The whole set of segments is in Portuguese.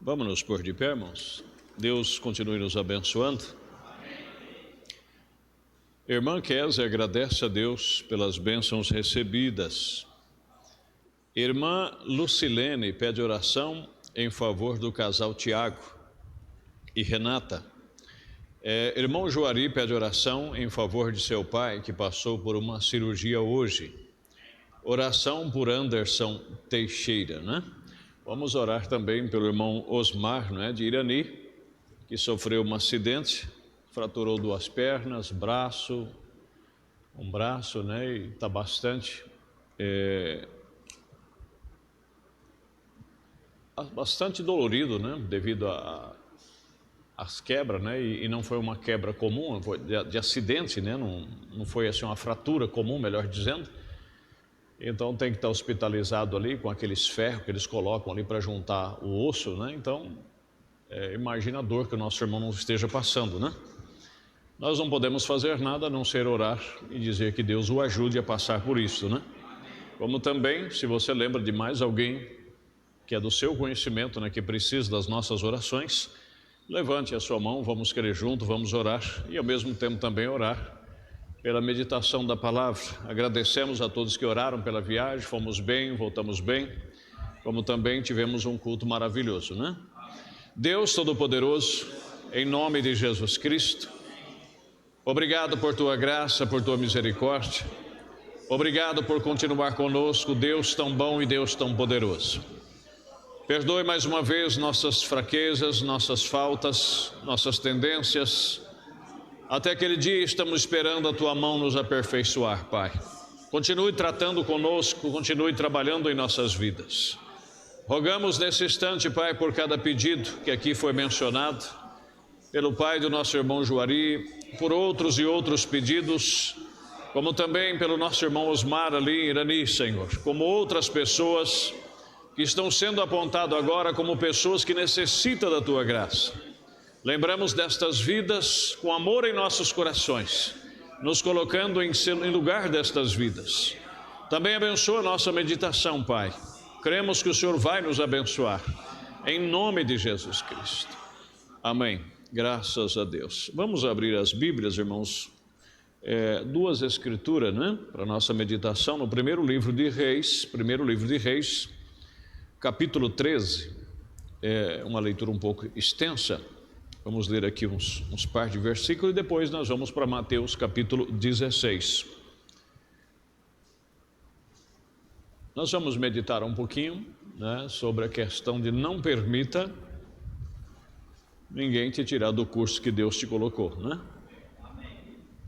Vamos nos pôr de pé, irmãos. Deus continue nos abençoando. Irmã Kézia agradece a Deus pelas bênçãos recebidas. Irmã Lucilene pede oração em favor do casal Tiago e Renata. Irmão Juari pede oração em favor de seu pai, que passou por uma cirurgia hoje. Oração por Anderson Teixeira, né? Vamos orar também pelo irmão Osmar, de Irani, que sofreu um acidente, fraturou 2 pernas, um braço, e está bastante dolorido, devido às quebras, e não foi uma quebra comum, foi de acidente, não foi assim uma fratura comum, melhor dizendo. Então tem que estar hospitalizado ali com aqueles ferros que eles colocam ali para juntar o osso, Então, imagina a dor que o nosso irmão não esteja passando, Nós não podemos fazer nada a não ser orar e dizer que Deus o ajude a passar por isso, Como também, se você lembra de mais alguém que é do seu conhecimento, que precisa das nossas orações, levante a sua mão, vamos querer junto, vamos orar e ao mesmo tempo também orar pela meditação da palavra. Agradecemos a todos que oraram pela viagem, fomos bem, voltamos bem, como também tivemos um culto maravilhoso, Deus Todo-Poderoso, em nome de Jesus Cristo, obrigado por Tua graça, por Tua misericórdia, obrigado por continuar conosco, Deus tão bom e Deus tão poderoso. Perdoe mais uma vez nossas fraquezas, nossas faltas, nossas tendências. Até aquele dia estamos esperando a Tua mão nos aperfeiçoar, Pai. Continue tratando conosco, continue trabalhando em nossas vidas. Rogamos nesse instante, Pai, por cada pedido que aqui foi mencionado, pelo pai do nosso irmão Juari, por outros e outros pedidos, como também pelo nosso irmão Osmar ali em Irani, Senhor, como outras pessoas que estão sendo apontadas agora como pessoas que necessitam da Tua graça. Lembramos destas vidas com amor em nossos corações, nos colocando em lugar destas vidas. Também abençoa a nossa meditação, Pai. Cremos que o Senhor vai nos abençoar, em nome de Jesus Cristo. Amém. Graças a Deus. Vamos abrir as Bíblias, irmãos. 2 escrituras, para a nossa meditação, no primeiro livro de Reis, capítulo 13. É uma leitura um pouco extensa. Vamos ler aqui uns par de versículos e depois nós vamos para Mateus capítulo 16. Nós vamos meditar um pouquinho, sobre a questão de não permita ninguém te tirar do curso que Deus te colocou,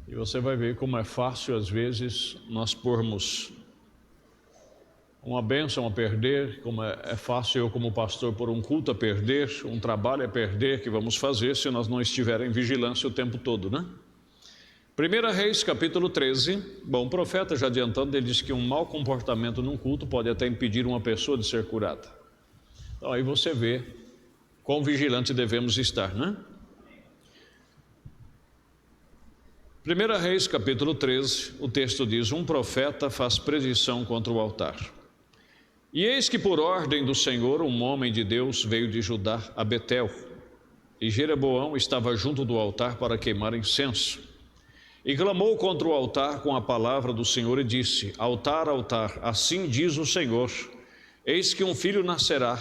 E você vai ver como é fácil às vezes nós pormos uma bênção a perder, como é fácil eu como pastor pôr um culto a perder, um trabalho a perder que vamos fazer se nós não estivermos em vigilância o tempo todo, 1 Reis capítulo 13, o profeta já adiantando, ele diz que um mau comportamento num culto pode até impedir uma pessoa de ser curada. Então aí você vê quão vigilante devemos estar, 1 Reis capítulo 13, o texto diz: um profeta faz predição contra o altar. E eis que por ordem do Senhor um homem de Deus veio de Judá a Betel, e Jeroboão estava junto do altar para queimar incenso. E clamou contra o altar com a palavra do Senhor e disse: altar, altar, assim diz o Senhor, eis que um filho nascerá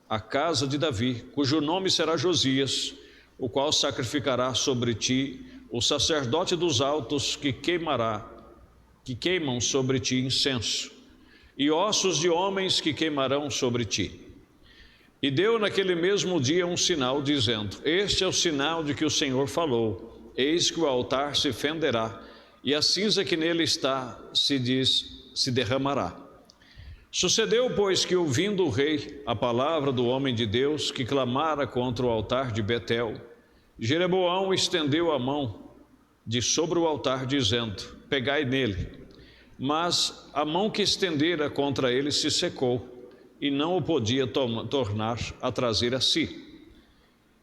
à casa de Davi, cujo nome será Josias, o qual sacrificará sobre ti o sacerdote dos altos que queimam sobre ti incenso, e ossos de homens que queimarão sobre ti. E deu naquele mesmo dia um sinal, dizendo: este é o sinal de que o Senhor falou, eis que o altar se fenderá, e a cinza que nele está se derramará. Sucedeu, pois, que ouvindo o rei a palavra do homem de Deus que clamara contra o altar de Betel, Jeroboão estendeu a mão de sobre o altar, dizendo: pegai nele. Mas a mão que estendera contra ele se secou, e não o podia tornar a trazer a si.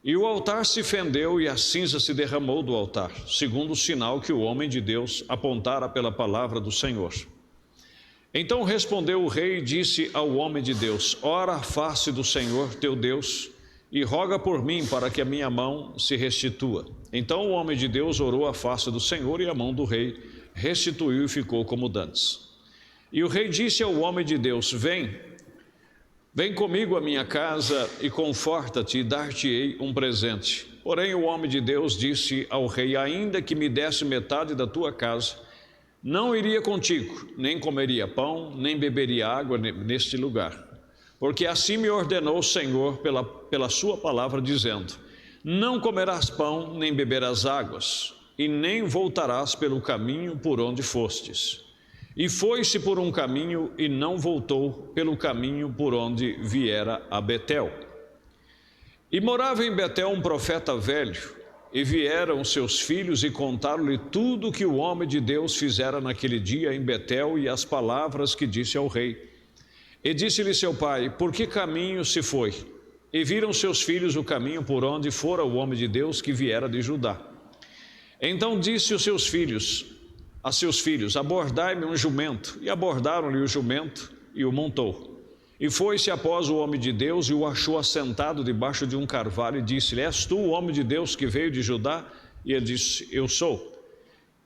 E o altar se fendeu, e a cinza se derramou do altar, segundo o sinal que o homem de Deus apontara pela palavra do Senhor. Então respondeu o rei e disse ao homem de Deus: ora a face do Senhor teu Deus, e roga por mim para que a minha mão se restitua. Então o homem de Deus orou à face do Senhor, e a mão do rei restituiu e ficou como dantes. E o rei disse ao homem de Deus: Vem comigo à minha casa e conforta-te, e dar-te-ei um presente. Porém o homem de Deus disse ao rei: Ainda que me desse metade da tua casa, não iria contigo, nem comeria pão, nem beberia água neste lugar. Porque assim me ordenou o Senhor pela sua palavra, dizendo: Não comerás pão, nem beberás águas, e nem voltarás pelo caminho por onde fostes. E foi-se por um caminho e não voltou pelo caminho por onde viera a Betel. E morava em Betel um profeta velho, e vieram seus filhos e contaram-lhe tudo o que o homem de Deus fizera naquele dia em Betel, e as palavras que disse ao rei. E disse-lhe seu pai: Por que caminho se foi? E viram seus filhos o caminho por onde fora o homem de Deus que viera de Judá. Então disse a seus filhos: Abordai-me um jumento. E abordaram-lhe o jumento e o montou. E foi-se após o homem de Deus e o achou assentado debaixo de um carvalho, e disse-lhe: És tu o homem de Deus que veio de Judá? E ele disse: Eu sou.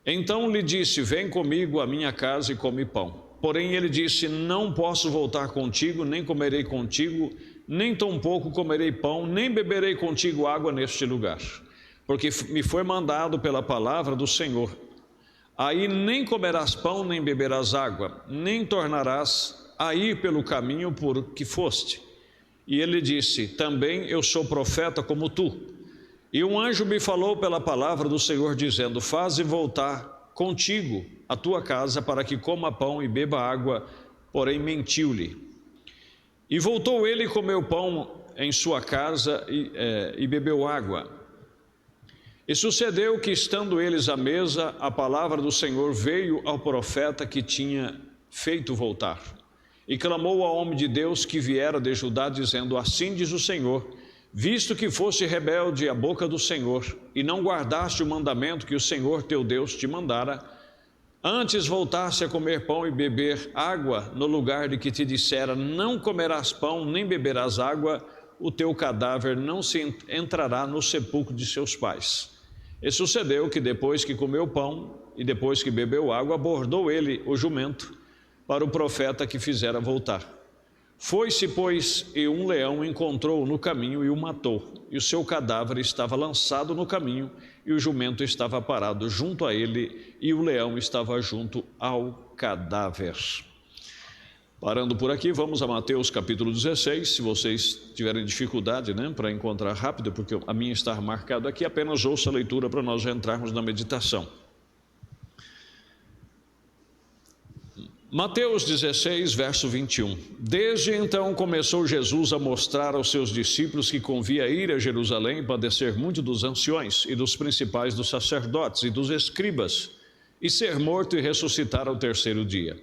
Então lhe disse: Vem comigo à minha casa e come pão. Porém ele disse: Não posso voltar contigo, nem comerei contigo, nem tampouco comerei pão, nem beberei contigo água neste lugar, porque me foi mandado pela palavra do Senhor: Aí nem comerás pão, nem beberás água, nem tornarás a ir pelo caminho por que foste. E ele disse: Também eu sou profeta como tu. E um anjo me falou pela palavra do Senhor, dizendo: Faze voltar contigo a tua casa, para que coma pão e beba água. Porém mentiu-lhe. E voltou ele e comeu pão em sua casa e bebeu água. E sucedeu que, estando eles à mesa, a palavra do Senhor veio ao profeta que tinha feito voltar. E clamou ao homem de Deus que viera de Judá, dizendo: Assim diz o Senhor: Visto que foste rebelde à boca do Senhor, e não guardaste o mandamento que o Senhor teu Deus te mandara, antes voltaste a comer pão e beber água no lugar de que te dissera: Não comerás pão, nem beberás água, o teu cadáver não se entrará no sepulcro de seus pais. E sucedeu que, depois que comeu pão e depois que bebeu água, abordou ele o jumento para o profeta que fizera voltar. Foi-se, pois, e um leão encontrou-o no caminho e o matou, e o seu cadáver estava lançado no caminho, e o jumento estava parado junto a ele, e o leão estava junto ao cadáver. Parando por aqui, vamos a Mateus capítulo 16. Se vocês tiverem dificuldade, para encontrar rápido, porque a minha está marcada aqui, apenas ouça a leitura para nós entrarmos na meditação. Mateus 16, verso 21. Desde então começou Jesus a mostrar aos seus discípulos que convia ir a Jerusalém e padecer muito dos anciões e dos principais dos sacerdotes e dos escribas, e ser morto e ressuscitar ao terceiro dia.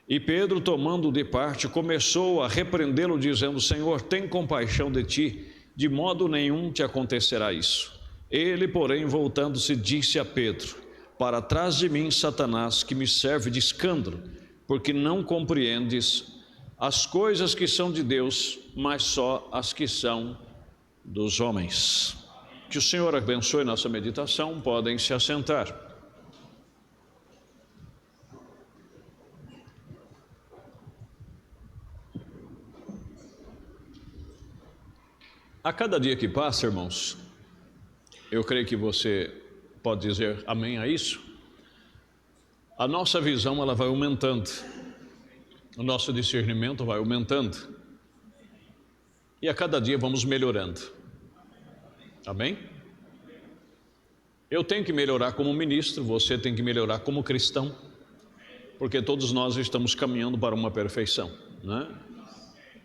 E Pedro, tomando-o de parte, começou a repreendê-lo, dizendo: Senhor, tem compaixão de ti, de modo nenhum te acontecerá isso. Ele, porém, voltando-se, disse a Pedro: Para trás de mim, Satanás, que me serve de escândalo, porque não compreendes as coisas que são de Deus, mas só as que são dos homens. Que o Senhor abençoe nossa meditação. Podem se assentar. A cada dia que passa, irmãos, eu creio que você pode dizer amém a isso. A nossa visão ela vai aumentando, o nosso discernimento vai aumentando, e a cada dia vamos melhorando. Amém? Eu tenho que melhorar como ministro, você tem que melhorar como cristão, porque todos nós estamos caminhando para uma perfeição, né?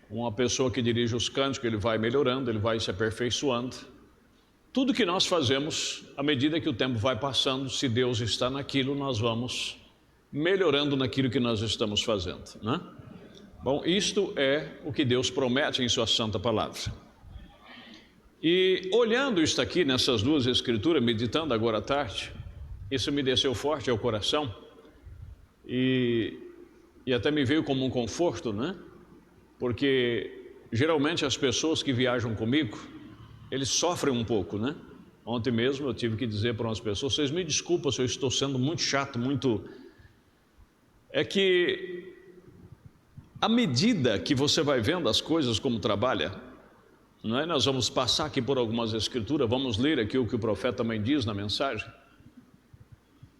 Uma pessoa que dirige os cânticos, ele vai melhorando, ele vai se aperfeiçoando. Tudo que nós fazemos, à medida que o tempo vai passando, se Deus está naquilo, nós vamos melhorando naquilo que nós estamos fazendo, né? Bom, isto é o que Deus promete em sua santa palavra. E olhando isto aqui nessas duas escrituras, meditando agora à tarde, isso me desceu forte ao coração e até me veio como um conforto, né? Porque geralmente as pessoas que viajam comigo, eles sofrem um pouco, né? Ontem mesmo eu tive que dizer para umas pessoas: vocês me desculpem se eu estou sendo muito chato, muito... É que à medida que você vai vendo as coisas como trabalha, não é? Nós vamos passar aqui por algumas escrituras, vamos ler aqui o que o profeta também diz na mensagem.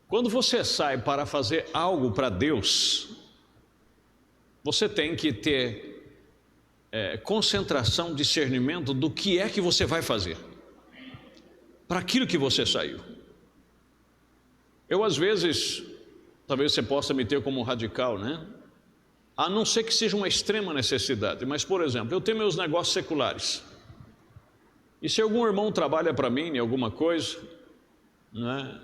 Quando você sai para fazer algo para Deus, você tem que ter concentração, discernimento do que é que você vai fazer, para aquilo que você saiu. Eu às vezes, talvez você possa me ter como um radical, né? A não ser que seja uma extrema necessidade, mas por exemplo, eu tenho meus negócios seculares, e se algum irmão trabalha para mim em alguma coisa, né?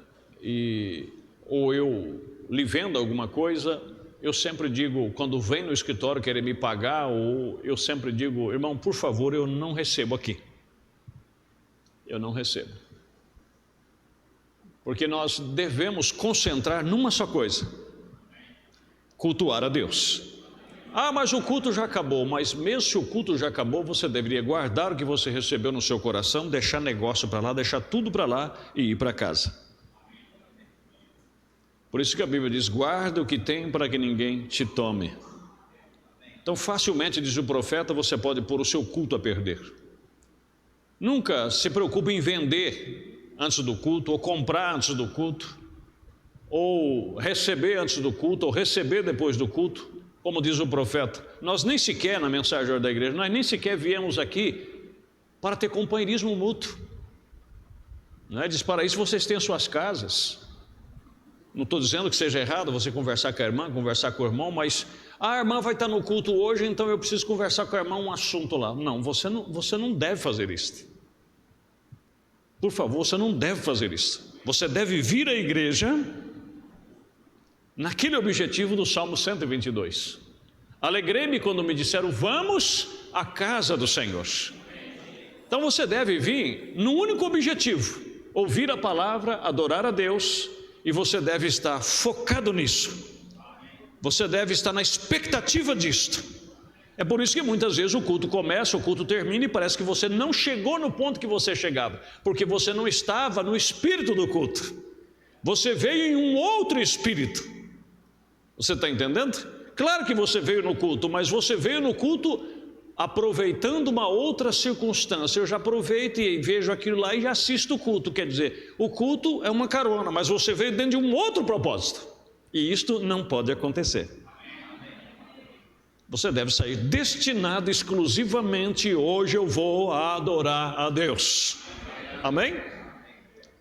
Ou eu lhe vendo alguma coisa, eu sempre digo, quando vem no escritório querer me pagar, ou eu sempre digo: irmão, por favor, eu não recebo aqui. Eu não recebo. Porque nós devemos concentrar numa só coisa: cultuar a Deus. Ah, mas o culto já acabou. Mas mesmo se o culto já acabou, você deveria guardar o que você recebeu no seu coração, deixar negócio para lá, deixar tudo para lá e ir para casa. Por isso que a Bíblia diz: guarda o que tem para que ninguém te tome. Então facilmente, diz o profeta, você pode pôr o seu culto a perder. Nunca se preocupe em vender antes do culto, ou comprar antes do culto, ou receber antes do culto, ou receber depois do culto. Como diz o profeta, nós nem sequer, na mensagem da igreja, nós nem sequer viemos aqui para ter companheirismo mútuo, não é? Diz: para isso vocês têm as suas casas. Não estou dizendo que seja errado você conversar com a irmã, conversar com o irmão, mas a irmã vai estar no culto hoje, então eu preciso conversar com a irmã um assunto lá. Não, você não deve fazer isso. Por favor, você não deve fazer isso. Você deve vir à igreja naquele objetivo do Salmo 122. Alegrei-me quando me disseram: vamos à casa do Senhor. Então você deve vir no único objetivo: ouvir a palavra, adorar a Deus. E você deve estar focado nisso. Você deve estar na expectativa disto. É por isso que muitas vezes o culto começa, o culto termina e parece que você não chegou no ponto que você chegava, porque você não estava no espírito do culto. Você veio em um outro espírito. Você está entendendo? Claro que você veio no culto, mas você veio no culto aproveitando uma outra circunstância. Eu já aproveito e vejo aquilo lá e já assisto o culto. Quer dizer, o culto é uma carona, mas você veio dentro de um outro propósito, e isto não pode acontecer. Você deve sair destinado exclusivamente: hoje eu vou adorar a Deus. Amém?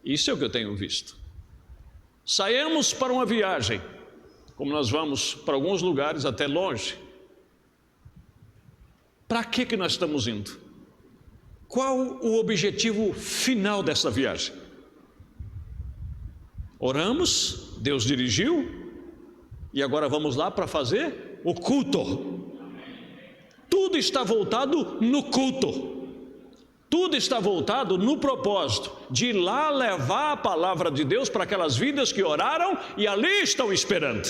Isso é o que eu tenho visto. Saímos para uma viagem, como nós vamos para alguns lugares até longe. Para que nós estamos indo? Qual o objetivo final dessa viagem? Oramos, Deus dirigiu, e agora vamos lá para fazer o culto. Tudo está voltado no culto. Tudo está voltado no propósito de ir lá levar a palavra de Deus para aquelas vidas que oraram e ali estão esperando.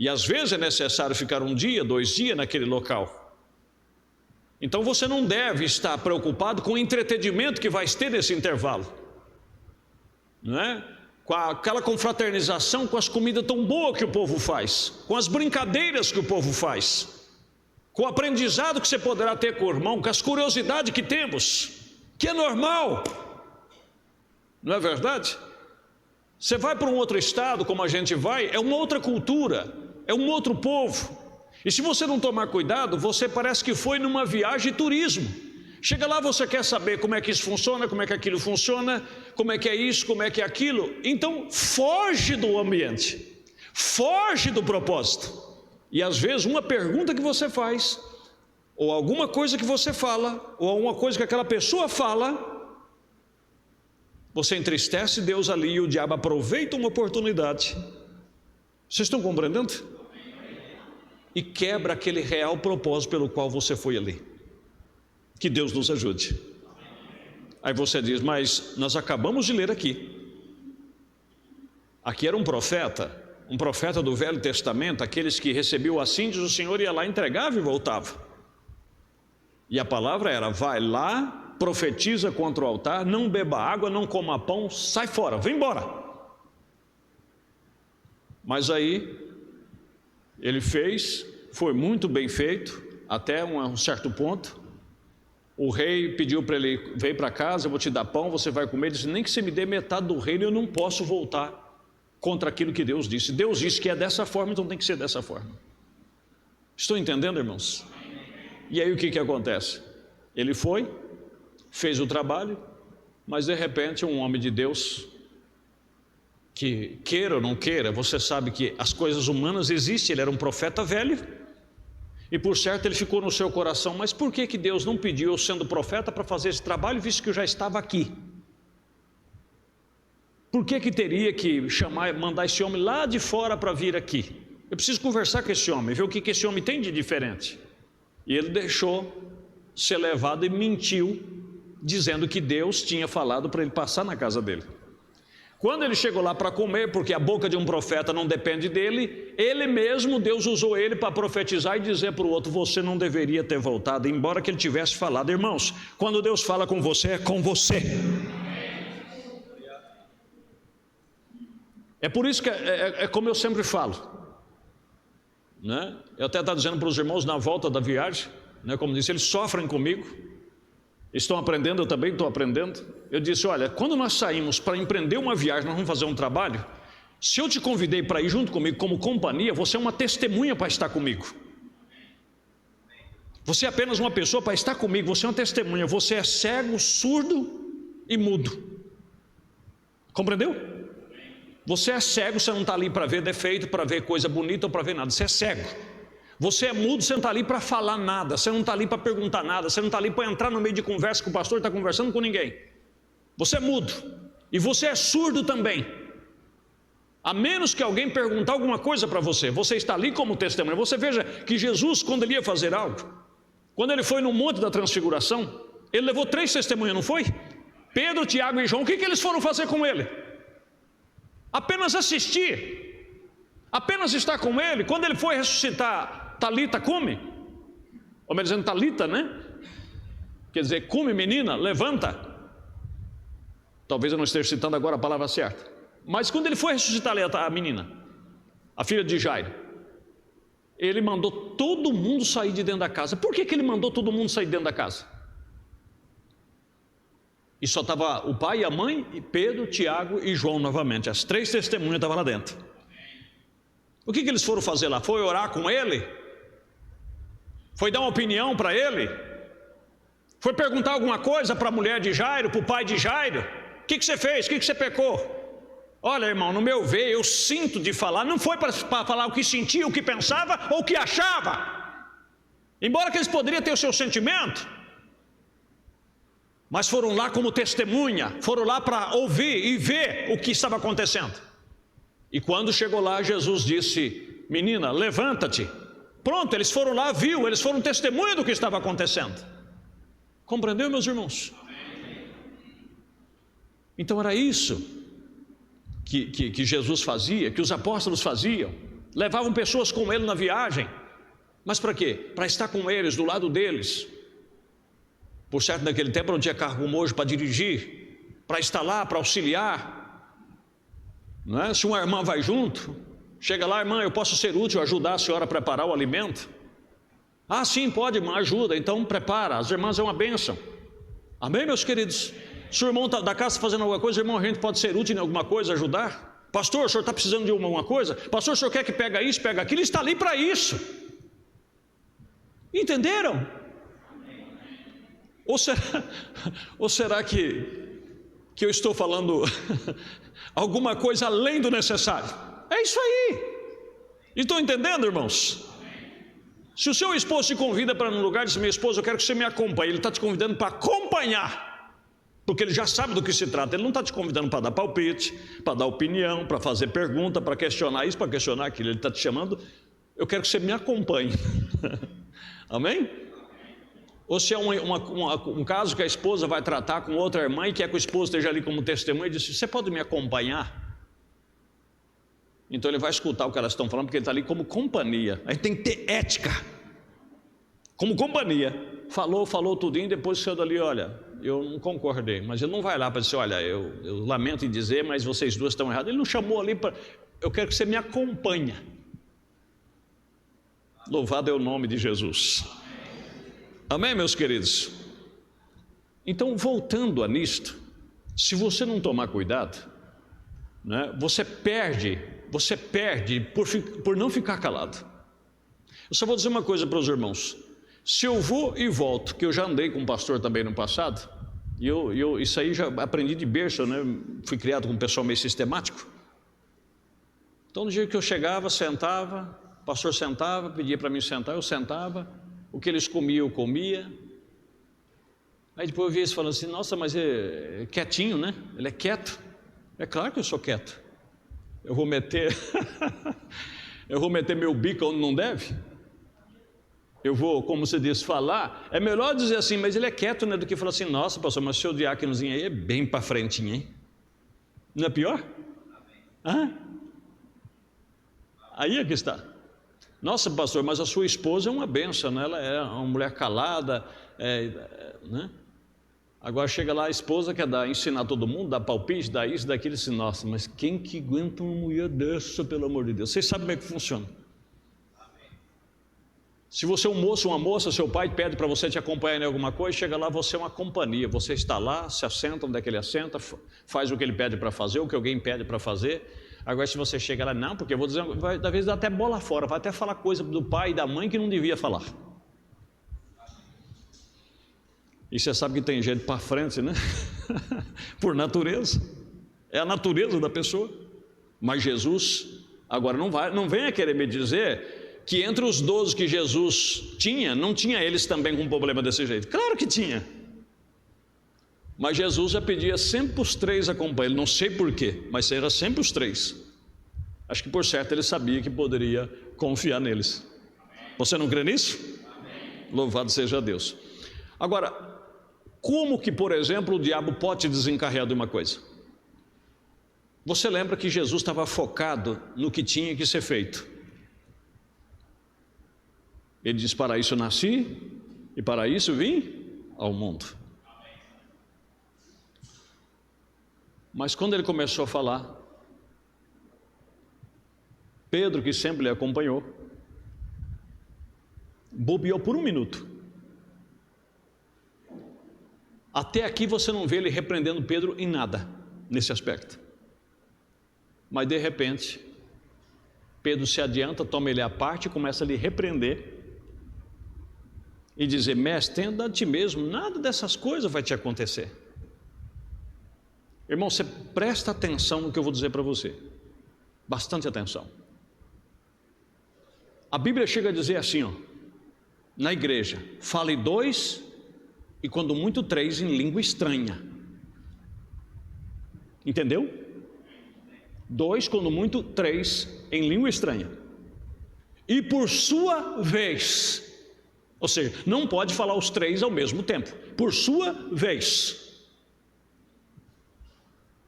E às vezes é necessário ficar 1 dia, 2 dias naquele local. Então você não deve estar preocupado com o entretenimento que vai ter nesse intervalo, não é? Com aquela confraternização, com as comidas tão boas que o povo faz, com as brincadeiras que o povo faz, com o aprendizado que você poderá ter com o irmão, com as curiosidades que temos, que é normal, não é verdade? Você vai para um outro estado, como a gente vai, é uma outra cultura, é um outro povo. E se você não tomar cuidado, você parece que foi numa viagem de turismo. Chega lá, você quer saber como é que isso funciona, como é que aquilo funciona, como é que é isso, como é que é aquilo. Então foge do ambiente, foge do propósito. E às vezes uma pergunta que você faz, ou alguma coisa que você fala, ou alguma coisa que aquela pessoa fala, você entristece Deus ali e o diabo aproveita uma oportunidade. Vocês estão compreendendo? E quebra aquele real propósito pelo qual você foi ali. Que Deus nos ajude. Aí você diz: mas nós acabamos de ler aqui. Aqui era um profeta do Velho Testamento, aqueles que recebiam assim diz o Senhor, ia lá, entregava e voltava. E a palavra era: vai lá profetiza contra o altar, não beba água, não coma pão, sai fora, vem embora. Mas aí ele fez, foi muito bem feito, até um certo ponto. O rei pediu para ele: vem para casa, eu vou te dar pão, você vai comer. Ele disse: nem que você me dê metade do reino, eu não posso voltar contra aquilo que Deus disse. Deus disse que é dessa forma, então tem que ser dessa forma. Estou entendendo, irmãos? E aí o que acontece? Ele foi, fez o trabalho, mas de repente um homem de Deus, que queira ou não queira, você sabe que as coisas humanas existem, ele era um profeta velho, e por certo ele ficou no seu coração: mas por que Deus não pediu eu sendo profeta para fazer esse trabalho, visto que eu já estava aqui? Por que teria que mandar esse homem lá de fora para vir aqui? Eu preciso conversar com esse homem, ver o que esse homem tem de diferente. E ele deixou ser levado e mentiu, dizendo que Deus tinha falado para ele passar na casa dele. Quando ele chegou lá para comer, porque a boca de um profeta não depende dele, ele mesmo, Deus usou ele para profetizar e dizer para o outro: você não deveria ter voltado, embora que ele tivesse falado. Irmãos, quando Deus fala com você, é com você. É por isso que é como eu sempre falo, né? Eu até estava dizendo para os irmãos na volta da viagem, né? Como disse, eles sofrem comigo, estão aprendendo, eu também estou aprendendo. Eu disse: olha, quando nós saímos para empreender uma viagem, nós vamos fazer um trabalho, se eu te convidei para ir junto comigo como companhia, você é uma testemunha para estar comigo. Você é apenas uma pessoa para estar comigo, você é uma testemunha. Você é cego, surdo e mudo. Compreendeu? Você é cego, você não está ali para ver defeito, para ver coisa bonita ou para ver nada, você é cego. Você é mudo, você não está ali para falar nada, você não está ali para perguntar nada, você não está ali para entrar no meio de conversa que o pastor está conversando com ninguém. Você é mudo, e você é surdo também. A menos que alguém perguntar alguma coisa para você, você está ali como testemunha. Você veja que Jesus, quando ele ia fazer algo, quando ele foi no Monte da Transfiguração, ele levou 3 testemunhas, não foi? Pedro, Tiago e João. O que eles foram fazer com ele? Apenas assistir, apenas estar com ele. Quando ele foi ressuscitar, Talita come, ou melhor dizendo, Talita, né? Quer dizer, come, menina, levanta. Talvez eu não esteja citando agora a palavra certa, mas quando ele foi ressuscitar a menina, a filha de Jairo, ele mandou todo mundo sair de dentro da casa. Por que ele mandou todo mundo sair de dentro da casa? E só estava o pai e a mãe, e Pedro, Tiago e João novamente. As 3 testemunhas estavam lá dentro. O que eles foram fazer lá? Foi orar com ele? Foi dar uma opinião para ele? Foi perguntar alguma coisa para a mulher de Jairo, para o pai de Jairo? O que você fez? O que você pecou? Olha, irmão, no meu ver, eu sinto de falar. Não foi para falar o que sentia, o que pensava ou o que achava. Embora que eles poderiam ter o seu sentimento, mas foram lá como testemunha, foram lá para ouvir e ver o que estava acontecendo. E quando chegou lá, Jesus disse: menina, levanta-te. Pronto, eles foram lá, viu, eles foram testemunha do que estava acontecendo. Compreendeu, meus irmãos? Então era isso que Jesus fazia, que os apóstolos faziam. Levavam pessoas com ele na viagem. Mas para quê? Para estar com eles, do lado deles. Por certo, naquele tempo não tinha carro mojo para dirigir, para estar lá, para auxiliar, não é? Se uma irmã vai junto, chega lá: irmã, eu posso ser útil, ajudar a senhora a preparar o alimento? Ah, sim, pode, irmã, ajuda. Então prepara, as irmãs é uma bênção. Amém, meus queridos? Se o irmão está da casa fazendo alguma coisa, irmão, a gente pode ser útil em alguma coisa, ajudar. Pastor, o senhor está precisando de alguma coisa? Pastor, o senhor quer que pega isso, pega aquilo? Ele está ali para isso. Entenderam? Ou será que eu estou falando alguma coisa além do necessário? É isso aí. Estão entendendo, irmãos? Se o seu esposo te convida para um lugar e diz: minha esposa, eu quero que você me acompanhe, ele está te convidando para acompanhar, porque ele já sabe do que se trata. Ele não está te convidando para dar palpite, para dar opinião, para fazer pergunta, para questionar isso, para questionar aquilo. Ele está te chamando: eu quero que você me acompanhe. Amém? Ou se é um caso que a esposa vai tratar com outra irmã e quer que o esposo esteja ali como testemunha, e diz: você pode me acompanhar? Então ele vai escutar o que elas estão falando, porque ele está ali como companhia. A gente tem que ter ética como companhia. Falou tudinho, depois saiu dali: olha, eu não concordei. Mas ele não vai lá para dizer, olha, eu lamento em dizer, mas vocês duas estão erradas. Ele não chamou ali para, eu quero que você me acompanhe. Louvado é o nome de Jesus. Amém, meus queridos? Então, voltando a nisto, se você não tomar cuidado, né, você perde por não ficar calado. Eu só vou dizer uma coisa para os irmãos: se eu vou e volto, que eu já andei com um pastor também no passado, e isso aí já aprendi de berço, né? Fui criado com um pessoal meio sistemático. Então, no dia que eu chegava, sentava, o pastor sentava, pedia para mim sentar, eu sentava, o que eles comiam, eu comia. Aí depois eu vi eles falando assim, nossa, mas é quietinho, né? Ele é quieto. É claro que eu sou quieto. Eu vou meter meu bico onde não deve. Eu vou, como se diz, falar. É melhor dizer assim, mas ele é quieto, né? Do que falar assim, nossa, pastor, mas o seu diáconozinho aí é bem para frentinho, hein? Não é pior? Ah? Aí é que está. Nossa, pastor, mas a sua esposa é uma benção, né? Ela é uma mulher calada, né? Agora chega lá a esposa quer ensinar todo mundo, dar palpite, dar isso, daquilo, assim, nossa, mas quem que aguenta uma mulher dessa, pelo amor de Deus? Vocês sabem como é que funciona. Se você é um moço, uma moça, seu pai pede para você te acompanhar em alguma coisa, chega lá, você é uma companhia, você está lá, se assenta onde é que ele assenta, faz o que ele pede para fazer, o que alguém pede para fazer. Agora se você chega lá, não, porque eu vou dizer, vai, às vezes dá até bola fora, vai até falar coisa do pai e da mãe que não devia falar. E você sabe que tem gente para frente, né? Por natureza, é a natureza da pessoa. Mas Jesus, agora não venha querer me dizer que entre os 12 que Jesus tinha, não tinha eles também com um problema desse jeito. Claro que tinha. Mas Jesus já pedia sempre os 3 acompanhar ele, não sei porquê, mas era sempre os 3. Acho que por certo ele sabia que poderia confiar neles. Você não crê nisso? Louvado seja Deus. Agora, como que, por exemplo, o diabo pode te desencarregar de uma coisa? Você lembra que Jesus estava focado no que tinha que ser feito. Ele diz, para isso nasci e para isso vim ao mundo. Mas quando ele começou a falar, Pedro, que sempre lhe acompanhou, bobeou por 1 minuto. Até aqui você não vê ele repreendendo Pedro em nada, nesse aspecto. Mas de repente, Pedro se adianta, toma ele à parte e começa a lhe repreender. E dizer, mestre, tenha dado de ti mesmo, nada dessas coisas vai te acontecer. Irmão, você presta atenção no que eu vou dizer para você. Bastante atenção. A Bíblia chega a dizer assim, ó, na igreja, fale 2 e quando muito 3 em língua estranha. Entendeu? 2, quando muito 3 em língua estranha. E por sua vez, ou seja, não pode falar os 3 ao mesmo tempo, por sua vez.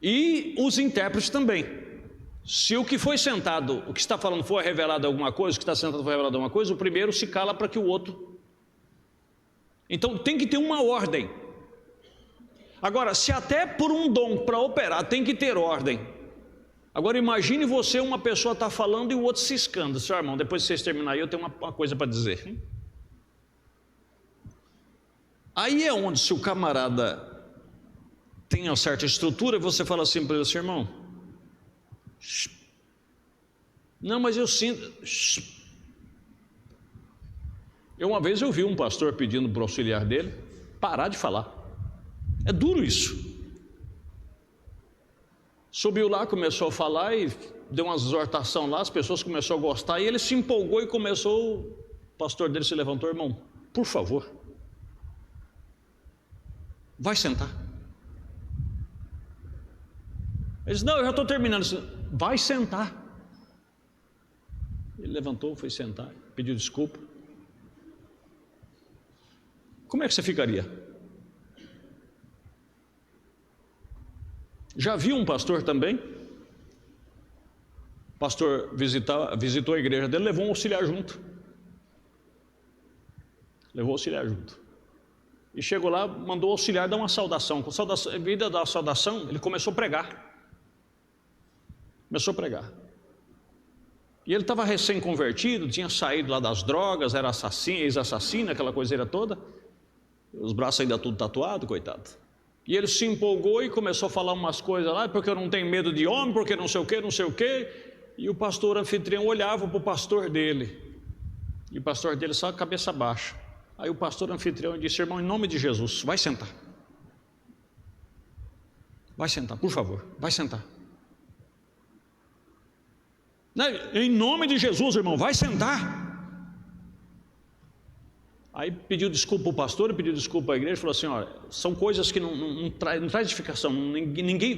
E os intérpretes também. Se o que foi sentado, o que está falando for revelado alguma coisa, o que está sentado for revelado alguma coisa, o primeiro se cala para que o outro. Então tem que ter uma ordem. Agora, se até por um dom para operar tem que ter ordem. Agora imagine você, uma pessoa está falando e o outro ciscando. Seu irmão, depois que vocês terminarem aí, eu tenho uma coisa para dizer. Aí é onde, se o camarada tem uma certa estrutura, você fala assim para ele, seu irmão, não, mas eu sinto. Uma vez eu vi um pastor pedindo para o auxiliar dele parar de falar. É duro isso. Subiu lá, começou a falar e deu uma exortação lá, as pessoas começaram a gostar e ele se empolgou e começou, o pastor dele se levantou, irmão, por favor, vai sentar. Ele disse, não, eu já estou terminando. Disse, vai sentar. Ele levantou, foi sentar, pediu desculpa. Como é que você ficaria? Já viu um pastor também? O pastor visitou a igreja dele, levou um auxiliar junto. Levou o auxiliar junto. E chegou lá, mandou o auxiliar dar uma saudação. Com a vida da saudação, ele começou a pregar. E ele estava recém-convertido, tinha saído lá das drogas, era assassino, ex-assassino, aquela coiseira toda. Os braços ainda tudo tatuado, coitado. E ele se empolgou e começou a falar umas coisas lá, porque eu não tenho medo de homem, porque não sei o quê, não sei o quê. E o pastor anfitrião olhava para o pastor dele. E o pastor dele só a cabeça baixa. Aí o pastor anfitrião disse: irmão, em nome de Jesus, vai sentar. Vai sentar, por favor, vai sentar. Em nome de Jesus, irmão, vai sentar. Aí pediu desculpa ao pastor, pediu desculpa à igreja, falou assim: olha, são coisas que não traz edificação,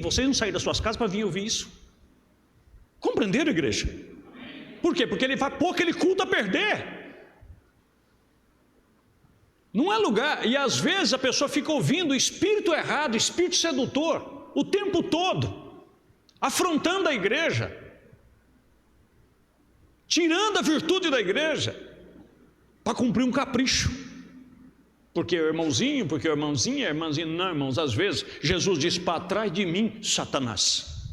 vocês não saíram das suas casas para vir ouvir isso. Compreenderam, igreja? Por quê? Porque ele vai pôr aquele culto a perder. Não é lugar, e às vezes a pessoa fica ouvindo o espírito errado, o espírito sedutor, o tempo todo, afrontando a igreja, tirando a virtude da igreja, para cumprir um capricho, porque o irmãozinho, porque a irmãzinha, não, irmãos, às vezes Jesus diz: para trás de mim, Satanás.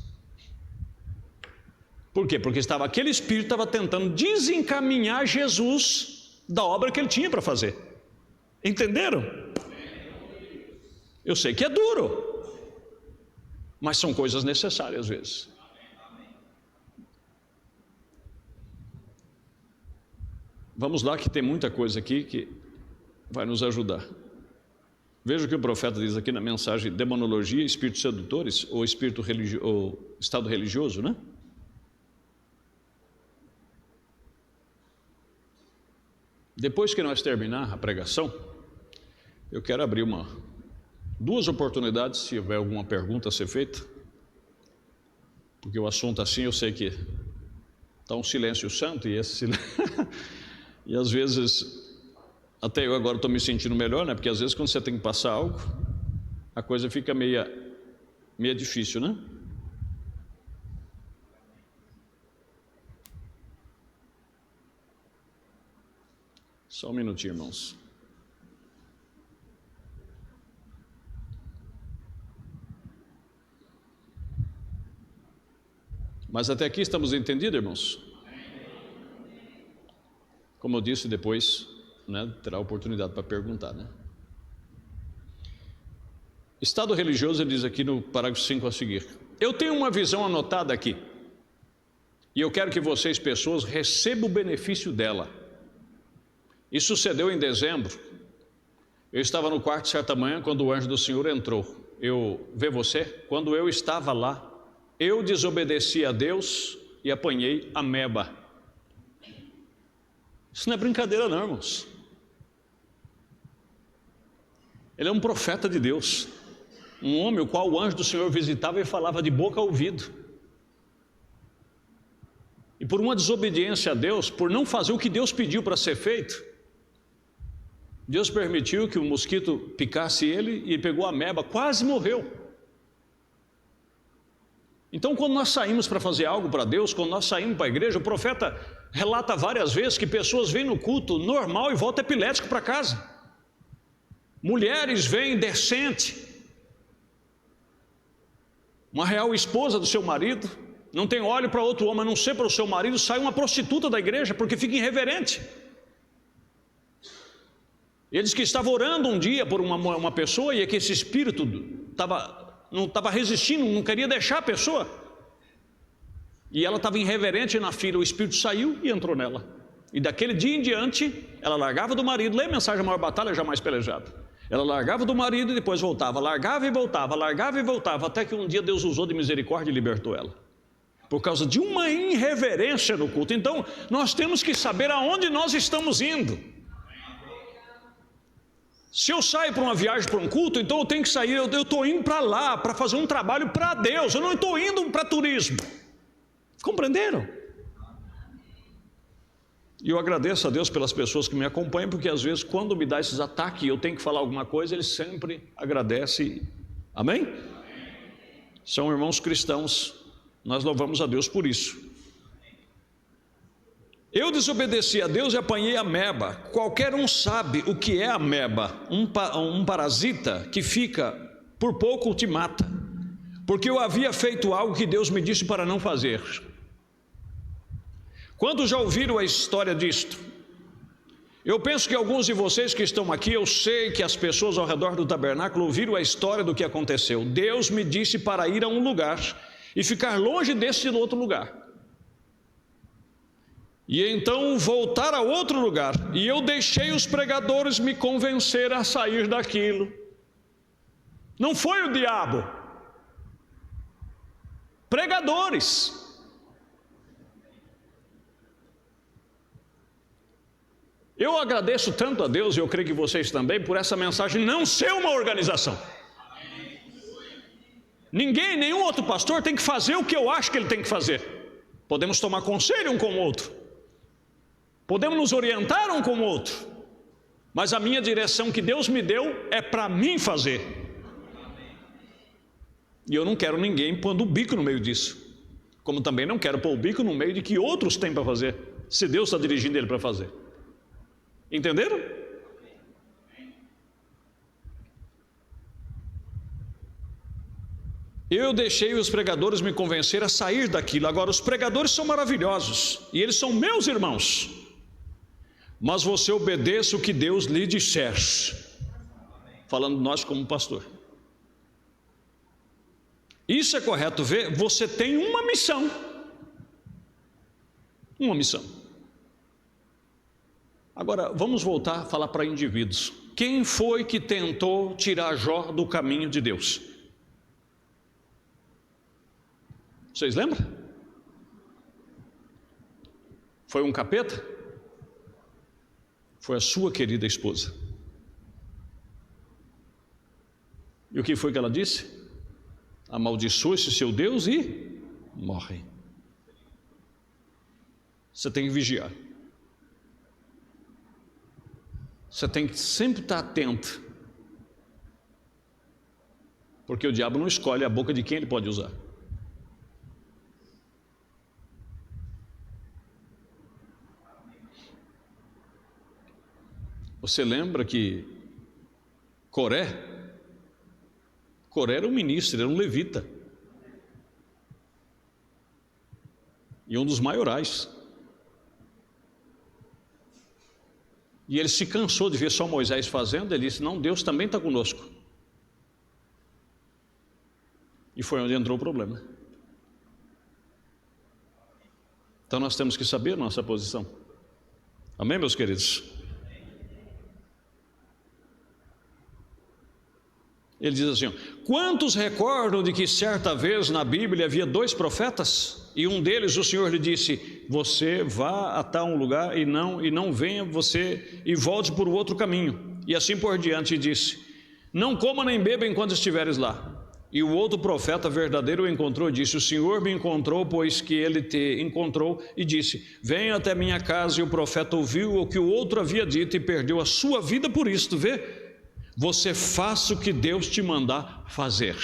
Por quê? Porque aquele espírito estava tentando desencaminhar Jesus da obra que ele tinha para fazer. Entenderam? Eu sei que é duro, mas são coisas necessárias às vezes. Vamos lá, que tem muita coisa aqui que vai nos ajudar. Veja o que o profeta diz aqui na mensagem: demonologia, espíritos sedutores, ou espírito ou estado religioso, né? Depois que nós terminar a pregação, eu quero abrir duas oportunidades, se houver alguma pergunta a ser feita, porque o assunto assim eu sei que está um silêncio santo, e esse silêncio e às vezes, até eu agora estou me sentindo melhor, né? Porque às vezes quando você tem que passar algo, a coisa fica meio difícil, né? Só um minutinho, irmãos. Mas até aqui estamos entendidos, irmãos? Como eu disse, depois, né, terá oportunidade para perguntar, né? Estado religioso, ele diz aqui no parágrafo 5 a seguir: eu tenho uma visão anotada aqui, e eu quero que vocês, pessoas, recebam o benefício dela. Isso sucedeu em dezembro. Eu estava no quarto certa manhã quando o anjo do Senhor entrou. Quando eu estava lá, eu desobedeci a Deus e apanhei ameba. Isso não é brincadeira não, irmãos. Ele é um profeta de Deus, um homem o qual o anjo do Senhor visitava e falava de boca a ouvido. E por uma desobediência a Deus, por não fazer o que Deus pediu para ser feito, Deus permitiu que o mosquito picasse ele e pegou a ameba, quase morreu. Então, quando nós saímos para fazer algo para Deus, quando nós saímos para a igreja, o profeta relata várias vezes que pessoas vêm no culto normal e voltam epilético para casa. Mulheres vêm decente, uma real esposa do seu marido, não tem olho para outro homem a não ser para o seu marido, sai uma prostituta da igreja porque fica irreverente. Ele diz que estava orando um dia por uma pessoa e que esse espírito não estava resistindo, não queria deixar a pessoa. E ela estava irreverente na fila, o espírito saiu e entrou nela. E daquele dia em diante, ela largava do marido, lê a mensagem: a maior batalha jamais pelejada. Ela largava do marido e depois voltava, largava e voltava, até que um dia Deus usou de misericórdia e libertou ela. Por causa de uma irreverência no culto. Então, nós temos que saber aonde nós estamos indo. Se eu saio para uma viagem, para um culto, então eu tenho que sair, eu estou indo para lá, para fazer um trabalho para Deus, eu não estou indo para turismo. Compreenderam? E eu agradeço a Deus pelas pessoas que me acompanham, porque às vezes quando me dá esses ataques e eu tenho que falar alguma coisa, eles sempre agradecem. Amém? São irmãos cristãos, nós louvamos a Deus por isso. Eu desobedeci a Deus e apanhei a ameba. Qualquer um sabe o que é a ameba, um parasita que fica, por pouco te mata, porque eu havia feito algo que Deus me disse para não fazer. Quantos já ouviram a história disto? Eu penso que alguns de vocês que estão aqui, eu sei que as pessoas ao redor do tabernáculo ouviram a história do que aconteceu. Deus me disse para ir a um lugar e ficar longe deste outro lugar. E então voltar a outro lugar. E eu deixei os pregadores me convencer a sair daquilo. Não foi o diabo. Pregadores. Eu agradeço tanto a Deus, e eu creio que vocês também, por essa mensagem não ser uma organização. Ninguém, nenhum outro pastor tem que fazer o que eu acho que ele tem que fazer. Podemos tomar conselho um com o outro, podemos nos orientar um com o outro, mas a minha direção que Deus me deu é para mim fazer. E eu não quero ninguém pondo o bico no meio disso, como também não quero pôr o bico no meio de que outros têm para fazer, se Deus está dirigindo ele para fazer. Entenderam? Eu deixei os pregadores me convencer a sair daquilo. Agora, os pregadores são maravilhosos e eles são meus irmãos, mas você obedeça o que Deus lhe disser, falando nós como pastor. Isso é correto ver. Você tem uma missão, Agora, vamos voltar a falar para indivíduos. Quem foi que tentou tirar Jó do caminho de Deus? Vocês lembram? Foi um capeta? Foi a sua querida esposa. E o que foi que ela disse? Amaldiçoe-se seu Deus e morre. Você tem que vigiar. Você tem que sempre estar atento, porque o diabo não escolhe a boca de quem ele pode usar. Você lembra que Coré era um ministro, era um levita, e um dos maiorais. E ele se cansou de ver só Moisés fazendo. Ele disse: não, Deus também está conosco. E foi onde entrou o problema. Então nós temos que saber a nossa posição. Amém, meus queridos? Ele diz assim: quantos recordam de que certa vez na Bíblia havia 2 profetas? E um deles o Senhor lhe disse: você vá a tal lugar e não venha você e volte por outro caminho. E assim por diante. E disse: não coma nem beba enquanto estiveres lá. E o outro profeta verdadeiro o encontrou e disse: o Senhor me encontrou, pois que ele te encontrou, e disse: venha até minha casa. E o profeta ouviu o que o outro havia dito e perdeu a sua vida por isto. Vê? Você faça o que Deus te mandar fazer.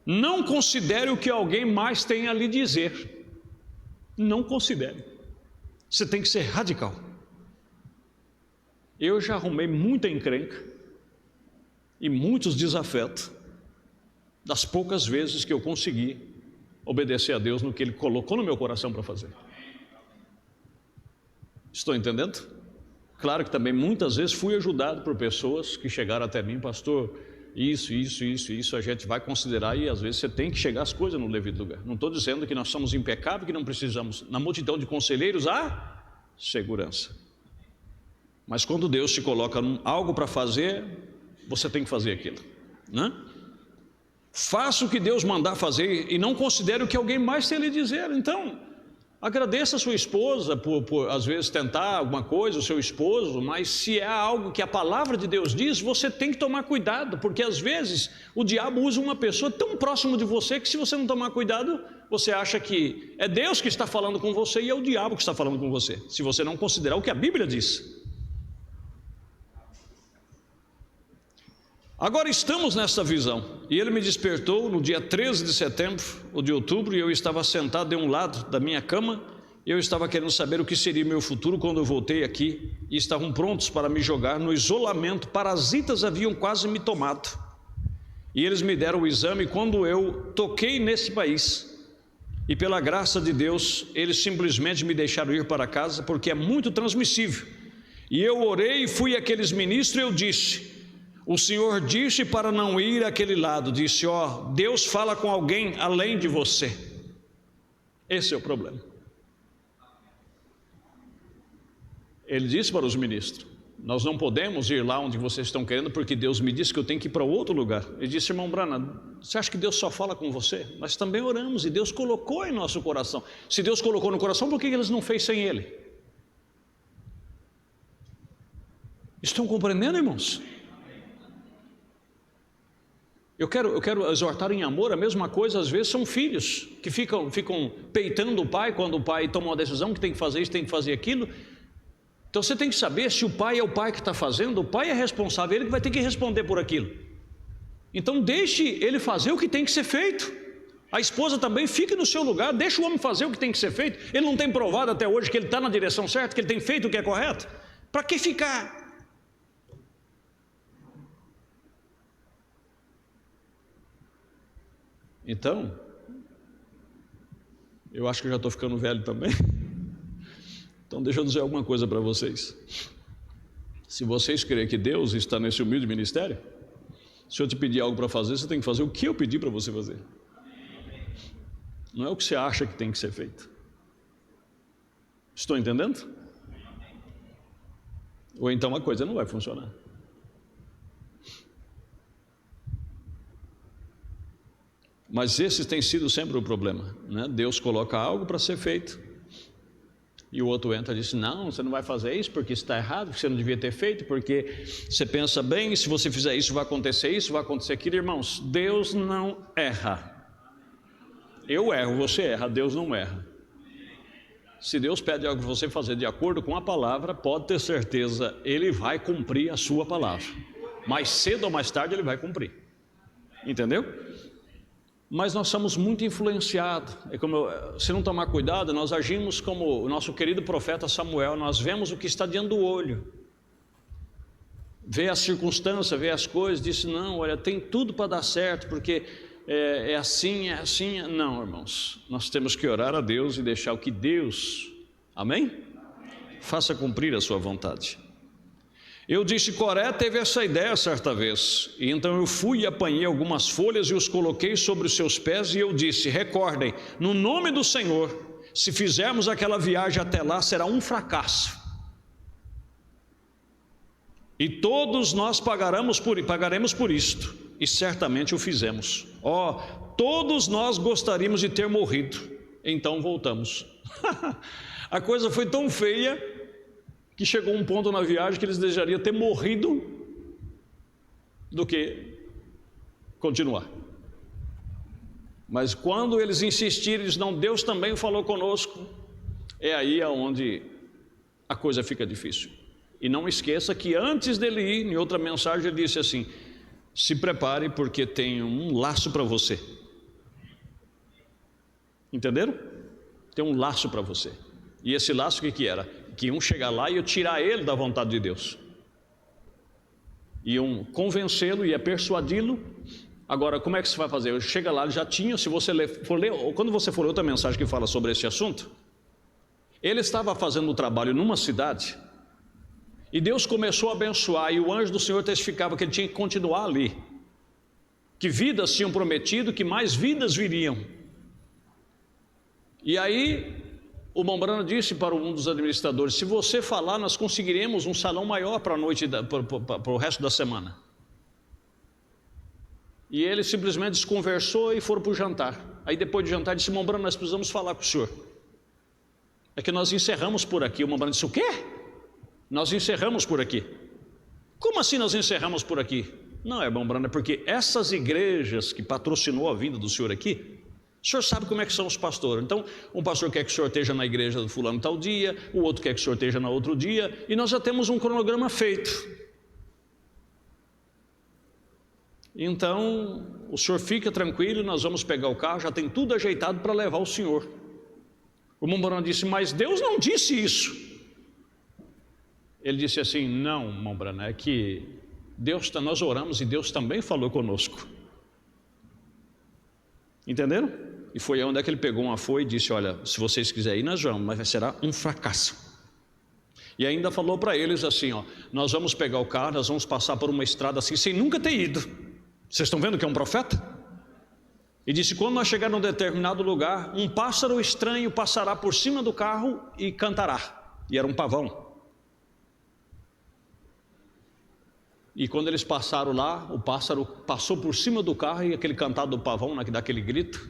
Não considere o que alguém mais tem a lhe dizer. Não considere. Você tem que ser radical. Eu já arrumei muita encrenca e muitos desafetos das poucas vezes que eu consegui obedecer a Deus no que Ele colocou no meu coração para fazer. Estou entendendo? Claro que também muitas vezes fui ajudado por pessoas que chegaram até mim: pastor, isso, a gente vai considerar. E às vezes você tem que chegar as coisas no devido lugar. Não estou dizendo que nós somos impecáveis, que não precisamos, na multidão de conselheiros, há segurança. Mas quando Deus te coloca algo para fazer, você tem que fazer aquilo, né? Faça o que Deus mandar fazer e não considere o que alguém mais tem a lhe dizer. Então, agradeça a sua esposa por às vezes tentar alguma coisa, o seu esposo, mas se é algo que a palavra de Deus diz, você tem que tomar cuidado, porque às vezes o diabo usa uma pessoa tão próxima de você que, se você não tomar cuidado, você acha que é Deus que está falando com você e é o diabo que está falando com você, se você não considerar o que a Bíblia diz. Agora estamos nessa visão, e ele me despertou no dia 13 de setembro ou de outubro, e eu estava sentado de um lado da minha cama, Eu estava querendo saber o que seria meu futuro quando eu voltei aqui, e estavam prontos para me jogar no isolamento. Parasitas haviam quase me tomado, e eles me deram o exame quando eu toquei nesse país, e pela graça de Deus, eles simplesmente me deixaram ir para casa, porque é muito transmissível. E eu orei e fui àqueles ministros, e eu disse: o Senhor disse para não ir àquele lado. Disse: ó, Deus fala com alguém além de você. Esse é o problema. Ele disse para os ministros: nós não podemos ir lá onde vocês estão querendo, porque Deus me disse que eu tenho que ir para outro lugar. Ele disse: irmão Branham, você acha que Deus só fala com você? Nós também oramos, e Deus colocou em nosso coração. Se Deus colocou no coração, por que eles não fez sem Ele? Estão compreendendo, irmãos? Eu quero exortar em amor. A mesma coisa, às vezes, são filhos que ficam peitando o pai, quando o pai toma uma decisão que tem que fazer isso, tem que fazer aquilo. Então você tem que saber, se o pai é o pai que está fazendo, o pai é responsável, ele que vai ter que responder por aquilo. Então deixe ele fazer o que tem que ser feito. A esposa também fique no seu lugar, deixa o homem fazer o que tem que ser feito. Ele não tem provado até hoje que ele está na direção certa, que ele tem feito o que é correto. Para que ficar? Então, eu acho que eu já estou ficando velho também. Então deixa eu dizer alguma coisa para vocês. Se vocês crerem que Deus está nesse humilde ministério, se eu te pedir algo para fazer, você tem que fazer o que eu pedi para você fazer. Não é o que você acha que tem que ser feito. Estou entendendo? Ou então a coisa não vai funcionar. Mas esse tem sido sempre o problema, né? Deus coloca algo para ser feito, e o outro entra e diz: não, você não vai fazer isso porque isso está errado, porque você não devia ter feito, porque você pensa bem, e se você fizer isso vai acontecer isso, vai acontecer aquilo. Irmãos, Deus não erra. Eu erro, você erra, Deus não erra. Se Deus pede algo para você fazer de acordo com a palavra, pode ter certeza, Ele vai cumprir a sua palavra. Mais cedo ou mais tarde Ele vai cumprir. Entendeu? Mas nós somos muito influenciados. Se não tomar cuidado, nós agimos como o nosso querido profeta Samuel. Nós vemos o que está diante do olho, vê a circunstância, vê as coisas, disse: não, olha, tem tudo para dar certo, porque é assim, é assim. Não, irmãos, nós temos que orar a Deus e deixar o que Deus, amém? Faça cumprir a sua vontade. Eu disse: Coré teve essa ideia certa vez, e então eu fui e apanhei algumas folhas e os coloquei sobre os seus pés, e eu disse: recordem, no nome do Senhor, se fizermos aquela viagem até lá, será um fracasso, e todos nós pagaremos por isto, e certamente o fizemos. Todos nós gostaríamos de ter morrido. Então voltamos. A coisa foi tão feia que chegou um ponto na viagem que eles desejariam ter morrido do que continuar. Mas quando eles insistiram, eles não, Deus também falou conosco, é aí aonde a coisa fica difícil. E não esqueça que antes dele ir, em outra mensagem ele disse assim: se prepare, porque tem um laço para você. Entenderam? Tem um laço para você. E esse laço o que era? Que iam chegar lá e iam tirar ele da vontade de Deus, iam convencê-lo, ia persuadi-lo. Agora, como é que você vai fazer? Chega lá, já tinha, se você for ler, quando você for ler outra mensagem que fala sobre esse assunto, ele estava fazendo um trabalho numa cidade, e Deus começou a abençoar, e o anjo do Senhor testificava que ele tinha que continuar ali, que vidas tinham prometido, que mais vidas viriam. E aí o Mombrana disse para um dos administradores: se você falar, nós conseguiremos um salão maior para a noite, para o resto da semana. E ele simplesmente desconversou e foram para o jantar. Aí depois de jantar disse: Mombrana, nós precisamos falar com o senhor, é que nós encerramos por aqui. O Mombrana disse: o quê? Nós encerramos por aqui? Como assim nós encerramos por aqui? Não, é Mombrana, porque essas igrejas que patrocinou a vinda do senhor aqui, o senhor sabe como é que são os pastores. Então, um pastor quer que o senhor esteja na igreja do fulano tal dia, o outro quer que o senhor esteja na outro dia, e nós já temos um cronograma feito. Então, o senhor fica tranquilo, nós vamos pegar o carro, já tem tudo ajeitado para levar o senhor. O irmão Branham disse: mas Deus não disse isso. Ele disse assim: não, irmão Branham, é que nós oramos e Deus também falou conosco. Entenderam? E foi onde é que ele pegou uma folha e disse: olha, se vocês quiserem ir, nós vamos, mas será um fracasso. E ainda falou para eles assim: ó, nós vamos pegar o carro, nós vamos passar por uma estrada assim, sem nunca ter ido. Vocês estão vendo que é um profeta? E disse: quando nós chegar num determinado lugar, um pássaro estranho passará por cima do carro e cantará. E era um pavão. E quando eles passaram lá, o pássaro passou por cima do carro e aquele cantar do pavão, daquele grito,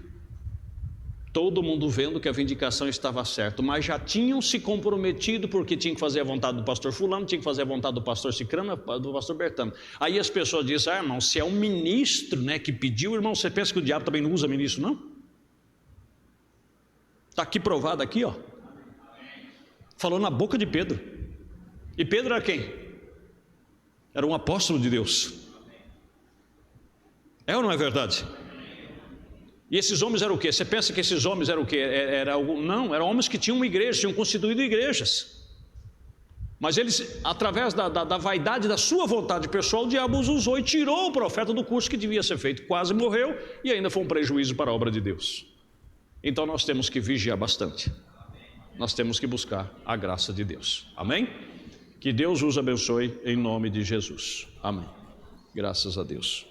todo mundo vendo que a vindicação estava certa, mas já tinham se comprometido, porque tinham que fazer a vontade do pastor fulano, tinham que fazer a vontade do pastor cicrano, do pastor bertano. Aí as pessoas dizem: ah, irmão, se é um ministro, né, que pediu, irmão, você pensa que o diabo também não usa ministro, não? Está aqui provado aqui, ó. Falou na boca de Pedro. E Pedro era quem? Era um apóstolo de Deus. É ou não é verdade? E esses homens eram o quê? Você pensa que esses homens eram o quê? Não, eram homens que tinham uma igreja, tinham constituído igrejas. Mas eles, através da vaidade da sua vontade pessoal, o diabo os usou e tirou o profeta do curso que devia ser feito. Quase morreu e ainda foi um prejuízo para a obra de Deus. Então nós temos que vigiar bastante. Nós temos que buscar a graça de Deus. Amém? Que Deus os abençoe em nome de Jesus. Amém. Graças a Deus.